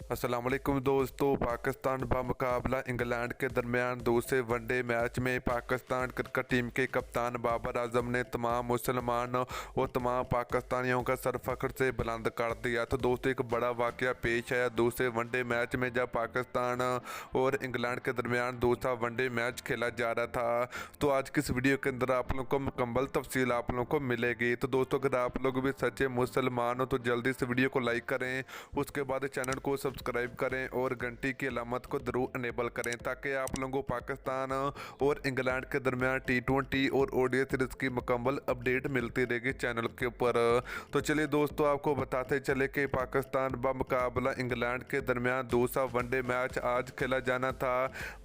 अस्सलाम वालेकुम दोस्तों। पाकिस्तान मुकाबला इंग्लैंड के दरमियान दूसरे वनडे मैच में पाकिस्तान क्रिकेट टीम के कप्तान बाबर आजम ने तमाम मुसलमान और तमाम पाकिस्तानियों का सर फख्र से बुलंद कर दिया। तो दोस्तों एक बड़ा वाक़या पेश आया दूसरे वनडे मैच में, जब पाकिस्तान और इंग्लैंड के दरमियान दूसरा वनडे मैच खेला जा रहा था। तो आज की इस वीडियो के अंदर आप लोगों को मुकम्मल तफसील आप लोगों को मिलेगी। तो दोस्तों अगर आप लोग भी सच्चे मुसलमान हो तो जल्दी से वीडियो को लाइक करें, उसके बाद चैनल को सब्सक्राइब करें और घंटी की अलामत को जरूर अनेबल करें, ताकि आप लोगों को पाकिस्तान और इंग्लैंड के दरमियान T20 और ODI सीरीज की मुकम्मल अपडेट मिलती रहेगी चैनल के ऊपर। तो चलिए दोस्तों आपको बताते चले कि पाकिस्तान मुकाबला इंग्लैंड के दरमियान दूसरा वनडे मैच आज खेला जाना था,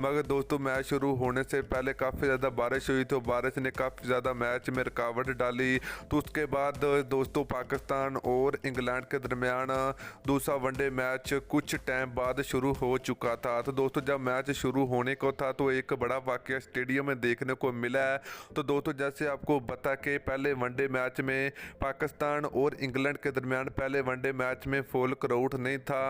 मगर दोस्तों मैच शुरू होने से पहले काफ़ी ज़्यादा बारिश हुई, तो बारिश ने काफ़ी ज़्यादा मैच में रुकावट डाली। तो उसके बाद दोस्तों पाकिस्तान और इंग्लैंड के दरमियान दूसरा वनडे मैच कुछ टाइम बाद शुरू हो चुका था। तो दोस्तों जब मैच शुरू होने को था तो एक बड़ा वाकया स्टेडियम में देखने को मिला है। तो दोस्तों जैसे आपको बता के पहले वनडे मैच में पाकिस्तान और इंग्लैंड के दरमियान पहले वनडे मैच में फुल क्राउड नहीं था।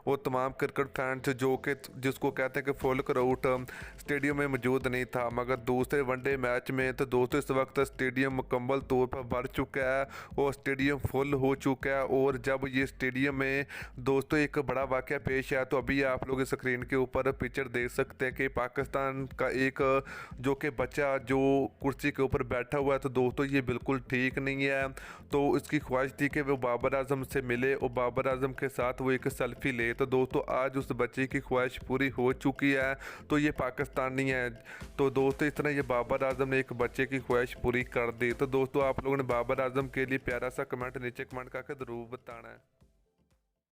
वो तमाम क्रिकेट फैंस जो कि जिसको कहते हैं कि फुल क्राउड स्टेडियम में मौजूद नहीं था, मगर दूसरे वनडे मैच में तो दोस्तों इस वक्त स्टेडियम मुकम्मल तौर पर भर चुका है और स्टेडियम फुल हो चुका है। और जब ये स्टेडियम में दोस्तों एक बड़ा वाकया पेश आया, तो अभी आप लोग स्क्रीन के ऊपर पिक्चर देख सकते हैं कि पाकिस्तान का एक जो कि बच्चा जो कुर्सी के ऊपर बैठा हुआ है, तो दोस्तों ये बिल्कुल ठीक नहीं है। तो इसकी ख्वाहिश थी कि वो बाबर आजम से मिले और बाबर आजम के साथ वो एक सेल्फी ले। तो दोस्तों आज उस बच्चे की ख्वाहिश पूरी हो चुकी है, तो ये पाकिस्तानी है। तो दोस्तों इस तरह ये बाबर आजम ने एक बच्चे की ख्वाहिश पूरी कर दी। तो दोस्तों आप लोगों ने बाबर आजम के लिए प्यारा सा कमेंट नीचे कमेंट करके ज़रूर बताना है।